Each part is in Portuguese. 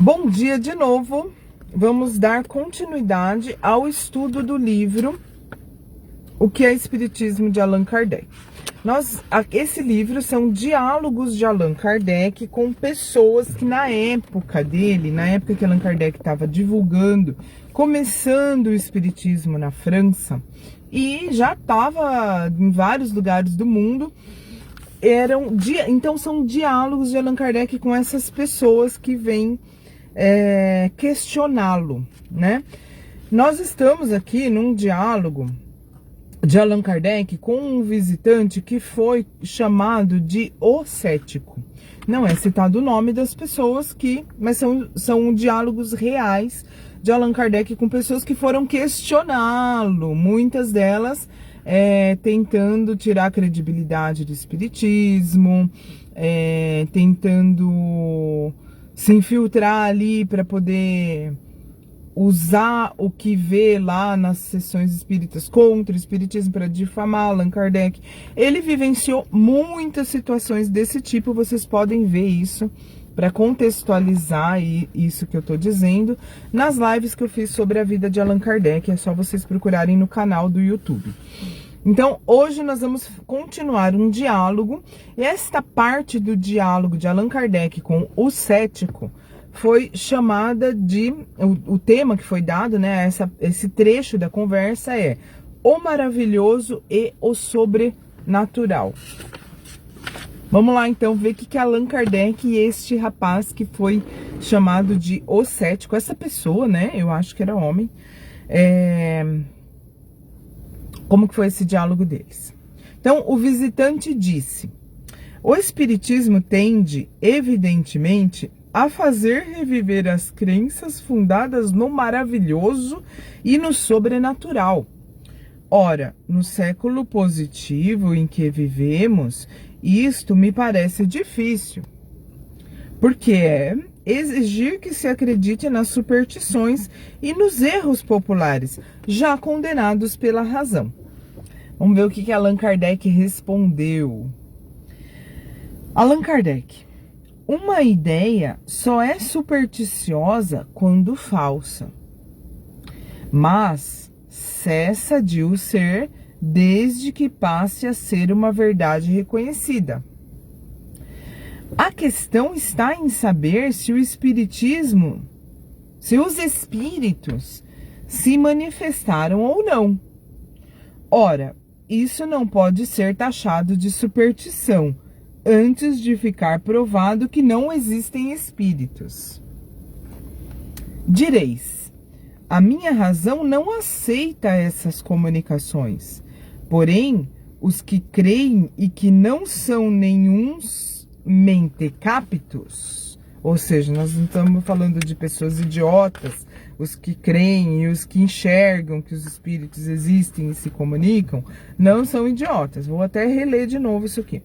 Bom dia de novo. Vamos dar continuidade ao estudo do livro O que é Espiritismo, de Allan Kardec. Esse livro são diálogos de Allan Kardec com pessoas que na época que Allan Kardec estava divulgando, começando o Espiritismo na França, e já estava em vários lugares do mundo. Então são diálogos de Allan Kardec com essas pessoas que vêm questioná-lo, né? Nós estamos aqui num diálogo de Allan Kardec com um visitante que foi chamado de O Cético. Não é citado o nome das pessoas mas são diálogos reais de Allan Kardec com pessoas que foram questioná-lo, muitas delas tentando tirar a credibilidade do espiritismo, tentando se infiltrar ali para poder usar o que vê lá nas sessões espíritas contra o espiritismo para difamar Allan Kardec. Ele vivenciou muitas situações desse tipo, vocês podem ver isso para contextualizar isso que eu tô dizendo nas lives que eu fiz sobre a vida de Allan Kardec. É só vocês procurarem no canal do YouTube. Então, hoje nós vamos continuar um diálogo. Esta parte do diálogo de Allan Kardec com o cético foi chamada de... O tema que foi dado, né? Esse trecho da conversa é o maravilhoso e o sobrenatural. Vamos lá, então, ver o que Allan Kardec e este rapaz que foi chamado de o cético, essa pessoa, né? Eu acho que era homem. Como que foi esse diálogo deles? Então, o visitante disse: o espiritismo tende, evidentemente, a fazer reviver as crenças fundadas no maravilhoso e no sobrenatural. Ora, no século positivo em que vivemos, isto me parece difícil, porque é exigir que se acredite nas superstições e nos erros populares, já condenados pela razão. Vamos ver o que Allan Kardec respondeu. Allan Kardec: uma ideia só é supersticiosa quando falsa, mas cessa de o ser desde que passe a ser uma verdade reconhecida. A questão está em saber se os espíritos se manifestaram ou não. Ora, isso não pode ser taxado de superstição, antes de ficar provado que não existem espíritos. Direis: a minha razão não aceita essas comunicações, porém, os que creem e que não são nenhuns mentecaptos, ou seja, nós não estamos falando de pessoas idiotas, os que creem e os que enxergam que os espíritos existem e se comunicam, não são idiotas. Vou até reler de novo isso aqui.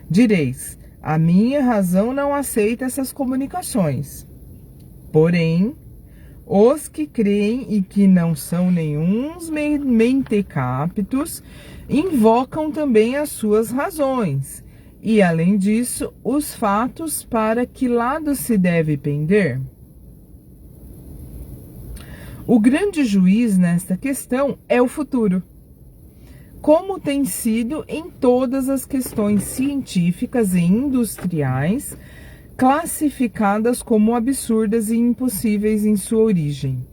Direis: a minha razão não aceita essas comunicações, porém, os que creem e que não são nenhuns mentecaptos invocam também as suas razões. E, além disso, os fatos para que lado se deve pender? O grande juiz nesta questão é o futuro, como tem sido em todas as questões científicas e industriais, classificadas como absurdas e impossíveis em sua origem.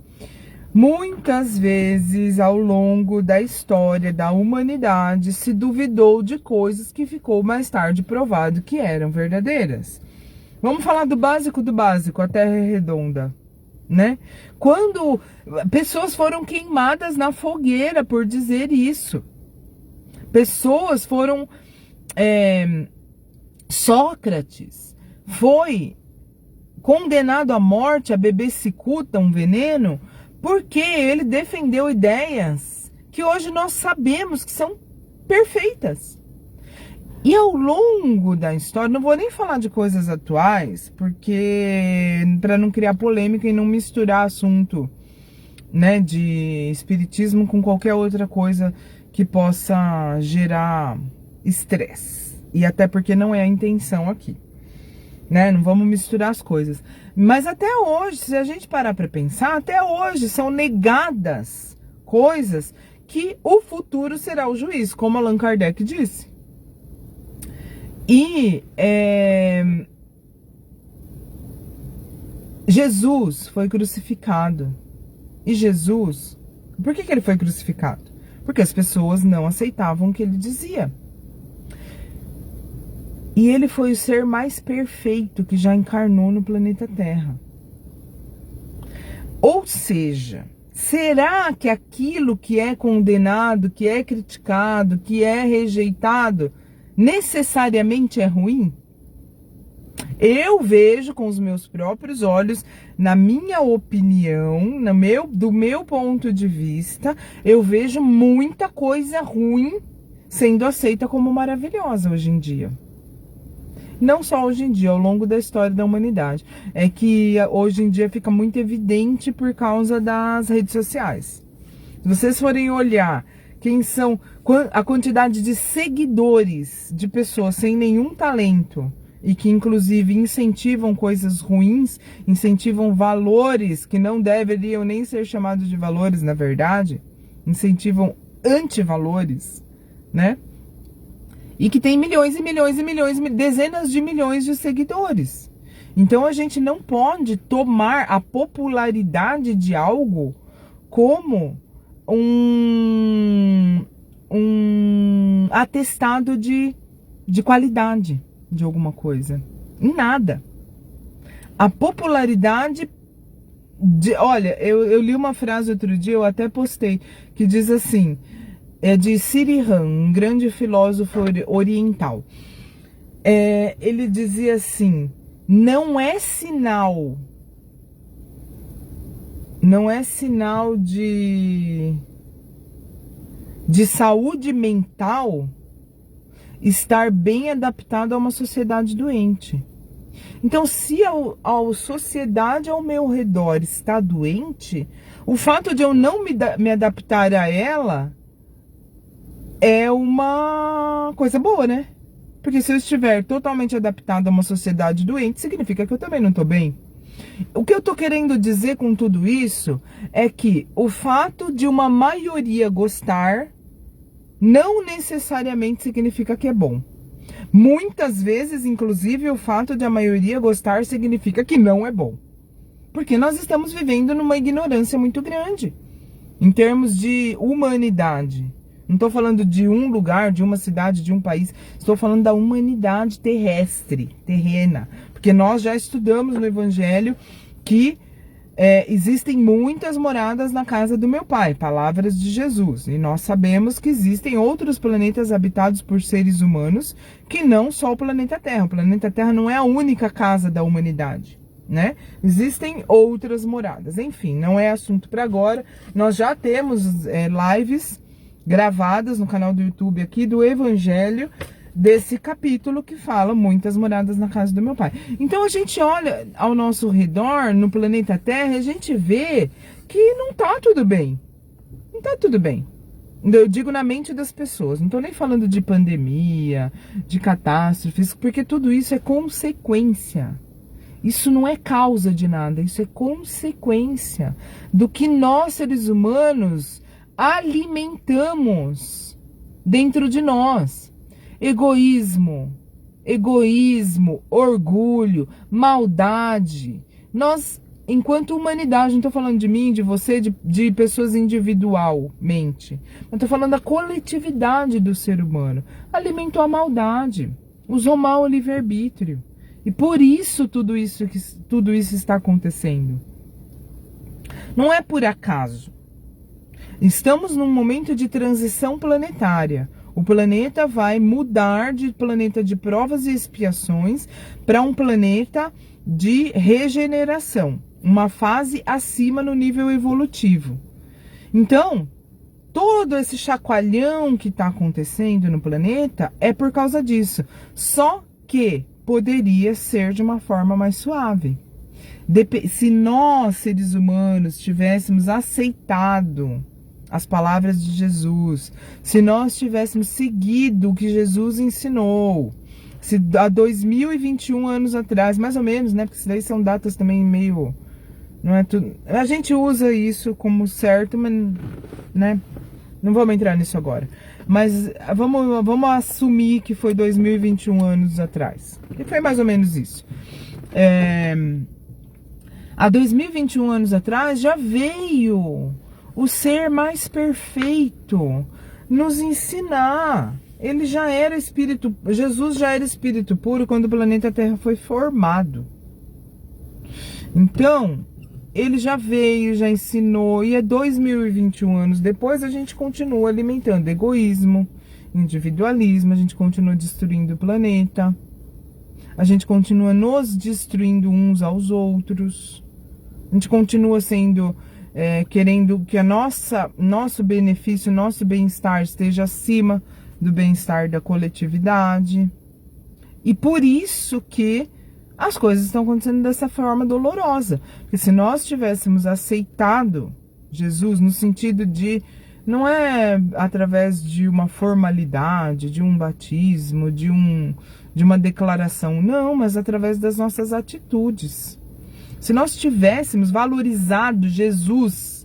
Muitas vezes ao longo da história da humanidade se duvidou de coisas que ficou mais tarde provado que eram verdadeiras. Vamos falar do básico, a Terra é redonda, né? Quando pessoas foram queimadas na fogueira por dizer isso. Pessoas foram... Sócrates foi condenado à morte a beber cicuta, um veneno, porque ele defendeu ideias que hoje nós sabemos que são perfeitas. E ao longo da história, não vou nem falar de coisas atuais, porque para não criar polêmica e não misturar assunto, né, de espiritismo com qualquer outra coisa que possa gerar estresse. E até porque não é a intenção aqui. né? Não vamos misturar as coisas. Mas até hoje, se a gente parar para pensar, até hoje são negadas coisas que o futuro será o juiz, como Allan Kardec disse. E Jesus foi crucificado. E Jesus, por que ele foi crucificado? Porque as pessoas não aceitavam o que ele dizia. E ele foi o ser mais perfeito que já encarnou no planeta Terra. Ou seja, será que aquilo que é condenado, que é criticado, que é rejeitado, necessariamente é ruim? Eu vejo com os meus próprios olhos, na minha opinião, do meu ponto de vista, eu vejo muita coisa ruim sendo aceita como maravilhosa hoje em dia. Não só hoje em dia, ao longo da história da humanidade. É que hoje em dia fica muito evidente por causa das redes sociais. Se vocês forem olhar quem são, a quantidade de seguidores de pessoas sem nenhum talento e que inclusive incentivam coisas ruins, incentivam valores que não deveriam nem ser chamados de valores, na verdade, incentivam antivalores, né? E que tem milhões e milhões e milhões, dezenas de milhões de seguidores. Então a gente não pode tomar a popularidade de algo como um atestado de qualidade de alguma coisa. Em nada. A popularidade olha, eu li uma frase outro dia, eu até postei, que diz assim, é de Sirihan, um grande filósofo oriental. Ele dizia assim, não é sinal de saúde mental estar bem adaptado a uma sociedade doente. Então, se a sociedade ao meu redor está doente, o fato de eu não me adaptar a ela é uma coisa boa, né? Porque se eu estiver totalmente adaptado a uma sociedade doente, significa que eu também não estou bem. O que eu estou querendo dizer com tudo isso é que o fato de uma maioria gostar não necessariamente significa que é bom. Muitas vezes, inclusive, o fato de a maioria gostar significa que não é bom. Porque nós estamos vivendo numa ignorância muito grande em termos de humanidade. Não estou falando de um lugar, de uma cidade, de um país. Estou falando da humanidade terrestre, terrena. Porque nós já estudamos no Evangelho que existem muitas moradas na casa do meu Pai. Palavras de Jesus. E nós sabemos que existem outros planetas habitados por seres humanos que não só o planeta Terra. O planeta Terra não é a única casa da humanidade, né? Existem outras moradas. Enfim, não é assunto para agora. Nós já temos lives gravadas no canal do YouTube aqui do Evangelho, desse capítulo que fala muitas moradas na casa do meu Pai. Então a gente olha ao nosso redor, no planeta Terra, e a gente vê que não tá tudo bem. Não tá tudo bem. Eu digo na mente das pessoas, não tô nem falando de pandemia, de catástrofes, porque tudo isso é consequência. Isso não é causa de nada, isso é consequência do que nós, seres humanos, alimentamos dentro de nós. Egoísmo, orgulho, maldade. Nós, enquanto humanidade, não estou falando de mim, de você, de pessoas individualmente, mas estou falando da coletividade do ser humano. Alimentou a maldade, usou mal o livre-arbítrio. E por isso tudo isso está acontecendo. Não é por acaso. Estamos num momento de transição planetária. O planeta vai mudar de planeta de provas e expiações para um planeta de regeneração, uma fase acima no nível evolutivo. Então, todo esse chacoalhão que está acontecendo no planeta é por causa disso. Só que poderia ser de uma forma mais suave. Se nós, seres humanos, tivéssemos aceitado as palavras de Jesus, se nós tivéssemos seguido o que Jesus ensinou, Se há 2021 anos atrás, mais ou menos, né? Porque isso daí são datas também meio... Não é tudo... A gente usa isso como certo, mas, né? Não vamos entrar nisso agora. Mas vamos assumir que foi 2021 anos atrás. E foi mais ou menos isso. Há 2021 anos atrás já veio o ser mais perfeito nos ensinar. Ele já era espírito, Jesus já era espírito puro quando o planeta Terra foi formado. Então, ele já veio, já ensinou, e 2021 anos depois a gente continua alimentando egoísmo, individualismo, a gente continua destruindo o planeta, a gente continua nos destruindo uns aos outros, a gente continua sendo, querendo que nosso benefício, nosso bem-estar esteja acima do bem-estar da coletividade. E por isso que as coisas estão acontecendo dessa forma dolorosa. Porque se nós tivéssemos aceitado Jesus no sentido de, não é através de uma formalidade, de um batismo, de uma declaração, não, mas através das nossas atitudes. Se nós tivéssemos valorizado Jesus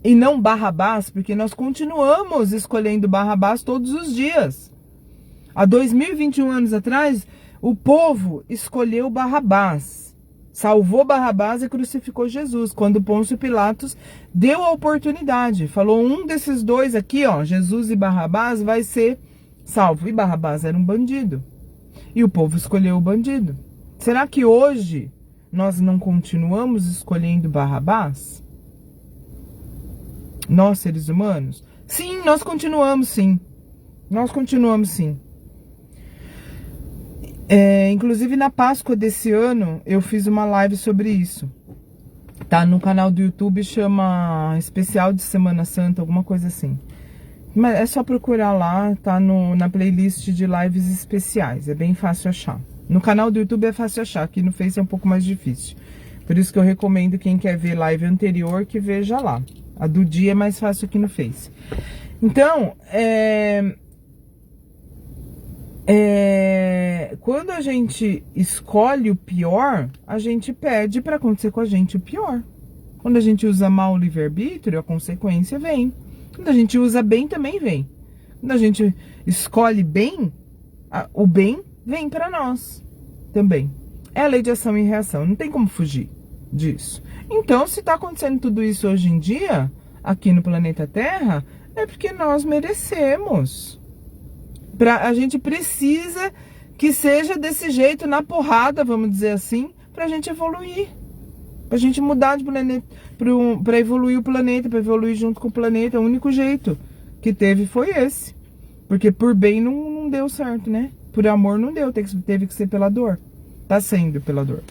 e não Barrabás, porque nós continuamos escolhendo Barrabás todos os dias. Há 2021 anos atrás, o povo escolheu Barrabás, salvou Barrabás e crucificou Jesus, quando Pôncio Pilatos deu a oportunidade, falou, um desses dois aqui, ó, Jesus e Barrabás, vai ser salvo. E Barrabás era um bandido, e o povo escolheu o bandido. Será que hoje nós não continuamos escolhendo Barrabás? Nós, seres humanos? Sim, nós continuamos sim. Nós continuamos sim. Inclusive na Páscoa desse ano, eu fiz uma live sobre isso. Tá no canal do YouTube, chama Especial de Semana Santa, alguma coisa assim. Mas é só procurar lá, tá na playlist de lives especiais. É bem fácil achar. No canal do YouTube é fácil achar, aqui no Face é um pouco mais difícil. Por isso que eu recomendo quem quer ver live anterior que veja lá. A do dia é mais fácil aqui no Face. Então, quando a gente escolhe o pior, a gente pede para acontecer com a gente o pior. Quando a gente usa mal o livre-arbítrio, a consequência vem. Quando a gente usa bem, também vem. Quando a gente escolhe bem, o bem vem para nós também. É a lei de ação e reação, não tem como fugir disso. Então, se está acontecendo tudo isso hoje em dia, aqui no planeta Terra, é porque nós merecemos. A gente precisa que seja desse jeito, na porrada, vamos dizer assim, pra gente evoluir. Pra gente mudar de planeta, pra evoluir o planeta, pra evoluir junto com o planeta. O único jeito que teve foi esse. Porque por bem não deu certo, né? Por amor não deu, teve que ser pela dor. Tá sendo pela dor.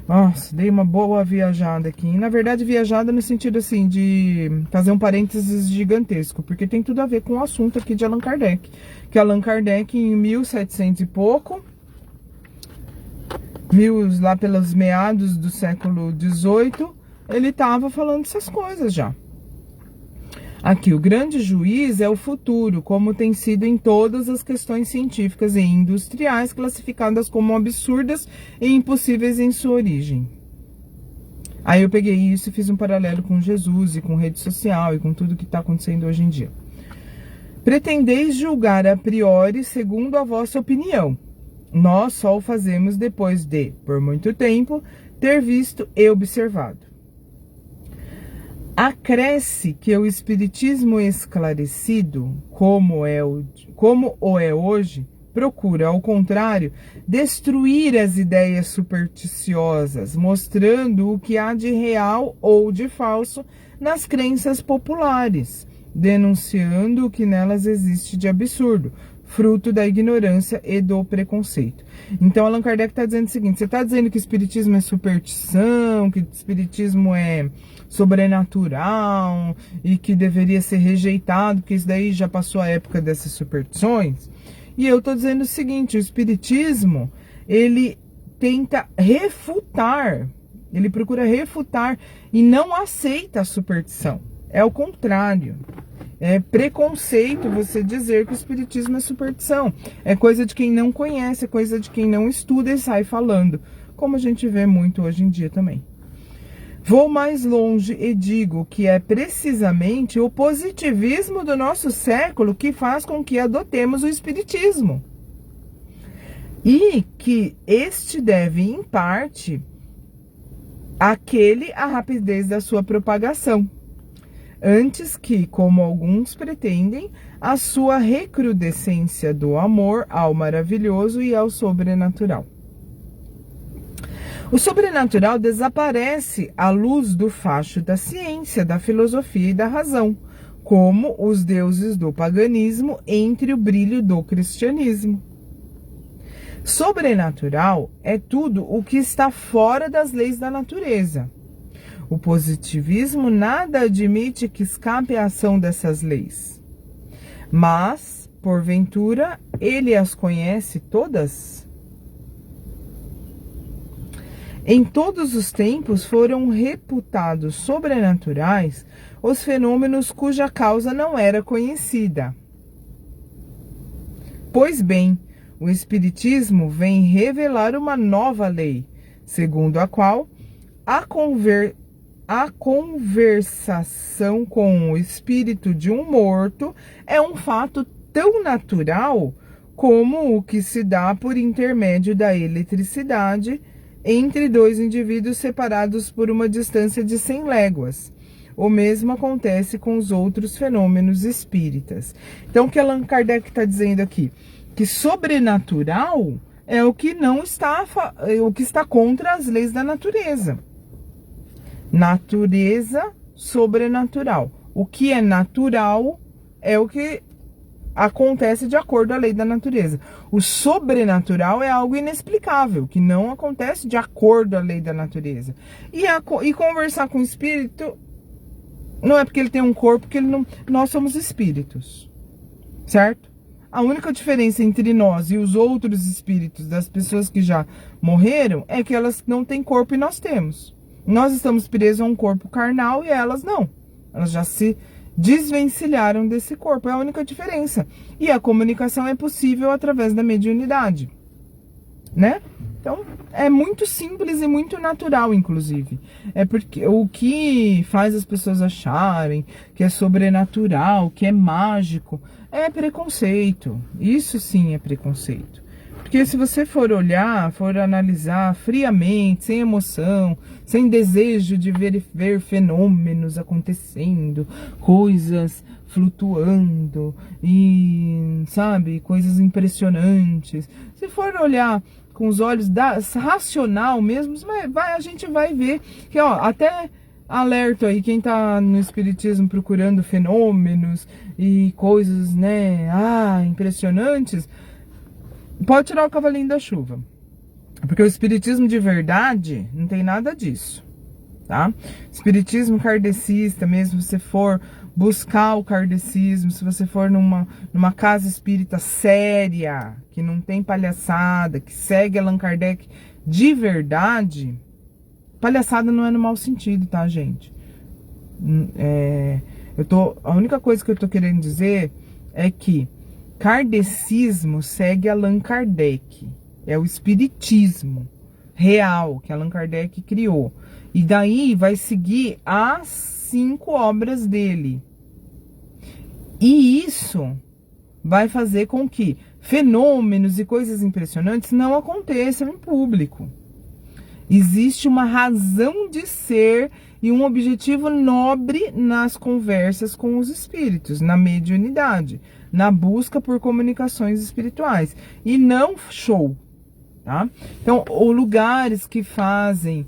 Nossa, dei uma boa viajada aqui. Na verdade, viajada no sentido assim de fazer um parênteses gigantesco, porque tem tudo a ver com o assunto aqui de Allan Kardec. Que Allan Kardec, em 1700 e pouco, lá pelos meados do século XVIII, ele estava falando essas coisas já. Aqui, o grande juiz é o futuro, como tem sido em todas as questões científicas e industriais classificadas como absurdas e impossíveis em sua origem. Aí eu peguei isso e fiz um paralelo com Jesus e com rede social e com tudo que está acontecendo hoje em dia. Pretendeis julgar a priori segundo a vossa opinião. Nós só o fazemos depois de, por muito tempo, ter visto e observado. Acresce que o espiritismo esclarecido, como o é hoje, procura, ao contrário, destruir as ideias supersticiosas, mostrando o que há de real ou de falso nas crenças populares, denunciando o que nelas existe de absurdo, fruto da ignorância e do preconceito. Então, Allan Kardec está dizendo o seguinte: você está dizendo que o espiritismo é superstição, que o espiritismo é sobrenatural e que deveria ser rejeitado, porque isso daí já passou a época dessas superstições. E eu estou dizendo o seguinte: o espiritismo, ele tenta refutar, ele procura refutar e não aceita a superstição. É o contrário. É preconceito você dizer que o espiritismo é superstição. É coisa de quem não conhece, é coisa de quem não estuda e sai falando, como a gente vê muito hoje em dia também. Vou mais longe e digo que é precisamente o positivismo do nosso século que faz com que adotemos o espiritismo. E que este deve, em parte, à rapidez da sua propagação, antes que, como alguns pretendem, a sua recrudescência do amor ao maravilhoso e ao sobrenatural. O sobrenatural desaparece à luz do facho da ciência, da filosofia e da razão, como os deuses do paganismo entre o brilho do cristianismo. Sobrenatural é tudo o que está fora das leis da natureza. O positivismo nada admite que escape à ação dessas leis. Mas, porventura, ele as conhece todas? Em todos os tempos foram reputados sobrenaturais os fenômenos cuja causa não era conhecida. Pois bem, o Espiritismo vem revelar uma nova lei, segundo a qual a conversação com o espírito de um morto é um fato tão natural como o que se dá por intermédio da eletricidade entre dois indivíduos separados por uma distância de 100 léguas. O mesmo acontece com os outros fenômenos espíritas. Então, o que Allan Kardec está dizendo aqui? Que sobrenatural é o que não está, o que está contra as leis da natureza. Natureza sobrenatural. O que é natural é o que acontece de acordo à lei da natureza. O sobrenatural é algo inexplicável, que não acontece de acordo à lei da natureza. E conversar com o espírito não é porque ele tem um corpo, que ele não, nós somos espíritos, certo? A única diferença entre nós e os outros espíritos das pessoas que já morreram é que elas não têm corpo e nós temos. Nós estamos presos a um corpo carnal e elas não. Elas já se desvencilharam desse corpo, é a única diferença. E a comunicação é possível através da mediunidade, né? Então, é muito simples e muito natural, inclusive. É porque o que faz as pessoas acharem que é sobrenatural, que é mágico, é preconceito. Isso sim é preconceito. Porque se você for olhar, for analisar friamente, sem emoção, sem desejo de ver fenômenos acontecendo, coisas flutuando e, sabe, coisas impressionantes. Se for olhar com os olhos racional mesmo, a gente vai ver que, ó, até alerta aí, quem tá no espiritismo procurando fenômenos e coisas, né, impressionantes, pode tirar o cavalinho da chuva. Porque o espiritismo de verdade não tem nada disso, tá? Espiritismo kardecista mesmo, se você for buscar o kardecismo, se você for numa casa espírita séria, que não tem palhaçada, que segue Allan Kardec de verdade, palhaçada não é no mau sentido, tá, gente? A única coisa que eu tô querendo dizer é que kardecismo segue Allan Kardec. É o espiritismo real que Allan Kardec criou. E daí vai seguir as 5 obras dele. E isso vai fazer com que fenômenos e coisas impressionantes não aconteçam em público. Existe uma razão de ser e um objetivo nobre nas conversas com os espíritos, na mediunidade, na busca por comunicações espirituais. E não show, tá? Então, lugares que fazem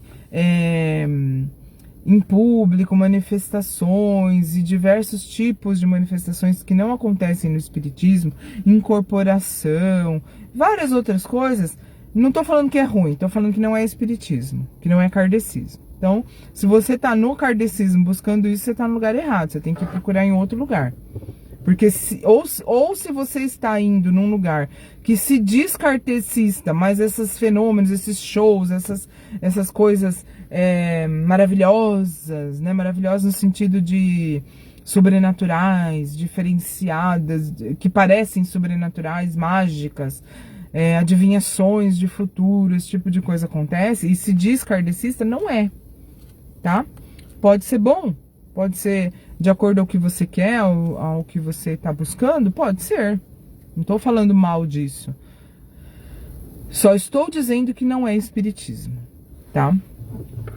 em público manifestações e diversos tipos de manifestações que não acontecem no espiritismo, incorporação, várias outras coisas. Não tô falando que é ruim, tô falando que não é espiritismo, que não é kardecismo. Então, se você tá no kardecismo buscando isso, você tá no lugar errado, você tem que procurar em outro lugar. Porque se você está indo num lugar que se diz kardecista, mas esses fenômenos, esses shows, essas coisas maravilhosas, né? Maravilhosas no sentido de sobrenaturais, diferenciadas, que parecem sobrenaturais, mágicas, adivinhações de futuro, esse tipo de coisa acontece, e se diz kardecista, não é, tá? Pode ser bom, pode ser de acordo ao que você quer, ao que você está buscando, pode ser. Não estou falando mal disso. Só estou dizendo que não é espiritismo, tá?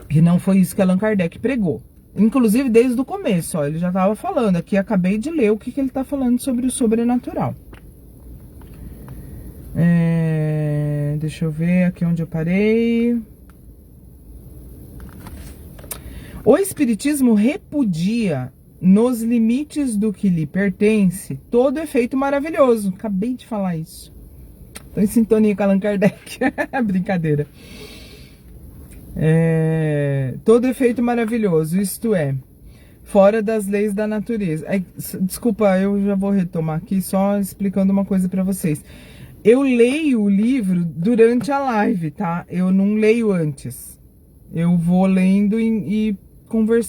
Que não foi isso que Allan Kardec pregou. Inclusive desde o começo, ó, ele já estava falando aqui, acabei de ler o que ele está falando sobre o sobrenatural. Deixa eu ver aqui onde eu parei. O espiritismo repudia, nos limites do que lhe pertence, todo efeito maravilhoso. Acabei de falar isso. Tô em sintonia com Allan Kardec. Brincadeira. Todo efeito maravilhoso, isto é, fora das leis da natureza. Desculpa, eu já vou retomar aqui, só explicando uma coisa para vocês. Eu leio o livro durante a live, tá? Eu não leio antes. Eu vou lendo e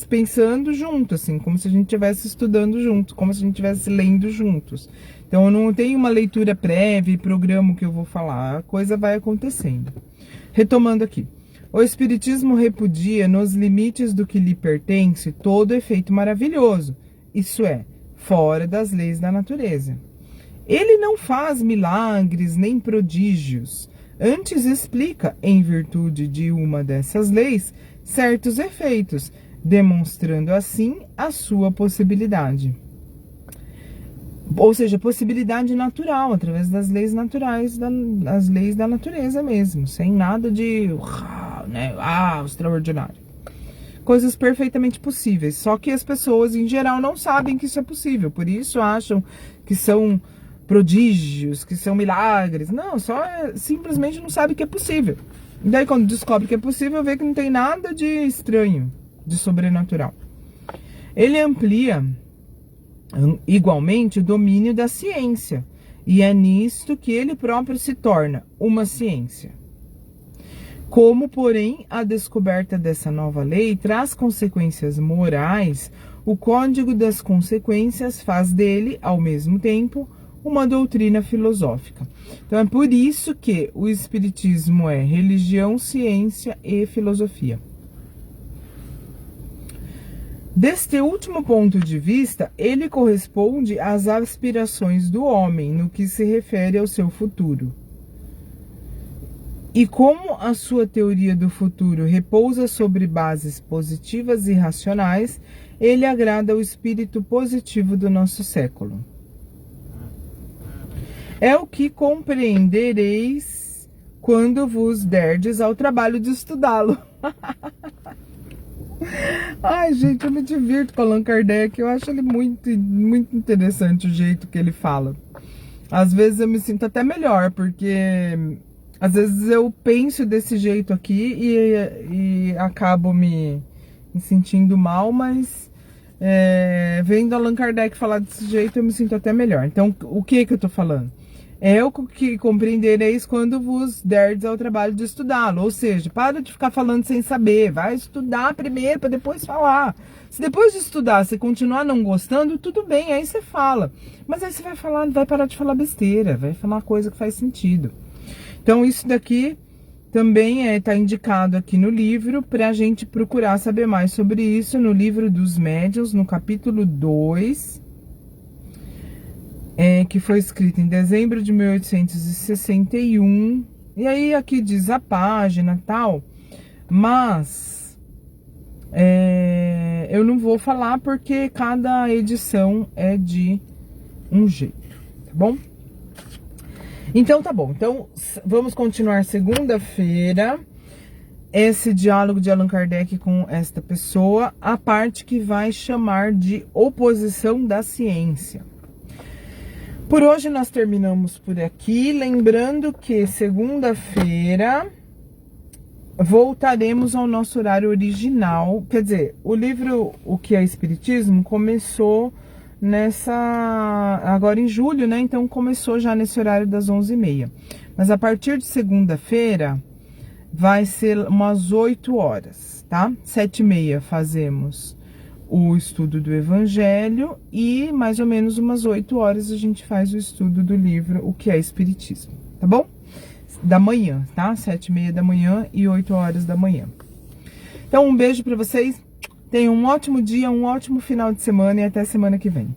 pensando junto, assim, como se a gente estivesse estudando junto, como se a gente estivesse lendo juntos. Então eu não tenho uma leitura prévia e programa que eu vou falar, a coisa vai acontecendo. Retomando aqui. O espiritismo repudia, nos limites do que lhe pertence, todo efeito maravilhoso, isso é, fora das leis da natureza. Ele não faz milagres nem prodígios, antes explica, em virtude de uma dessas leis, certos efeitos, demonstrando assim a sua possibilidade. Ou seja, possibilidade natural, através das leis naturais, das leis da natureza mesmo, sem nada de extraordinário. Coisas perfeitamente possíveis, só que as pessoas em geral não sabem que isso é possível, por isso acham que são prodígios, que são milagres. Não, simplesmente não sabe que é possível. E daí quando descobre que é possível, vê que não tem nada de estranho, de sobrenatural. Ele amplia igualmente o domínio da ciência, e é nisto que ele próprio se torna uma ciência. Como, porém, a descoberta dessa nova lei traz consequências morais, o Código das Consequências faz dele, ao mesmo tempo, uma doutrina filosófica. Então é por isso que o espiritismo é religião, ciência e filosofia. Deste último ponto de vista, ele corresponde às aspirações do homem no que se refere ao seu futuro. E como a sua teoria do futuro repousa sobre bases positivas e racionais, ele agrada ao espírito positivo do nosso século. É o que compreendereis quando vos derdes ao trabalho de estudá-lo. Ai, gente, eu me divirto com Allan Kardec. Eu acho ele muito, muito interessante o jeito que ele fala. Às vezes eu me sinto até melhor, porque às vezes eu penso desse jeito aqui e acabo me sentindo mal, mas vendo Allan Kardec falar desse jeito eu me sinto até melhor. Então, o que eu tô falando? É o que compreendereis quando vos derdes ao trabalho de estudá-lo. Ou seja, para de ficar falando sem saber. Vai estudar primeiro para depois falar. Se depois de estudar você continuar não gostando, tudo bem, aí você fala. Mas aí você vai parar de falar besteira, vai falar coisa que faz sentido. Então isso daqui também está indicado aqui no livro para a gente procurar saber mais sobre isso no livro dos médiuns, no capítulo 2. Que foi escrito em dezembro de 1861, e aí aqui diz a página tal, mas eu não vou falar porque cada edição é de um jeito, tá bom? Então tá bom, então vamos continuar segunda-feira, esse diálogo de Allan Kardec com esta pessoa, a parte que vai chamar de oposição da ciência. Por hoje nós terminamos por aqui, lembrando que segunda-feira voltaremos ao nosso horário original, quer dizer, o livro O que é Espiritismo começou agora em julho, né? Então começou já nesse horário das 11h30, mas a partir de segunda-feira vai ser umas 8 horas, tá? 7h30 fazemos o estudo do Evangelho e mais ou menos umas 8 horas a gente faz o estudo do livro O que é Espiritismo, tá bom? Da manhã, tá? 7h30 da manhã e 8 horas da manhã. Então, um beijo pra vocês. Tenham um ótimo dia, um ótimo final de semana e até semana que vem.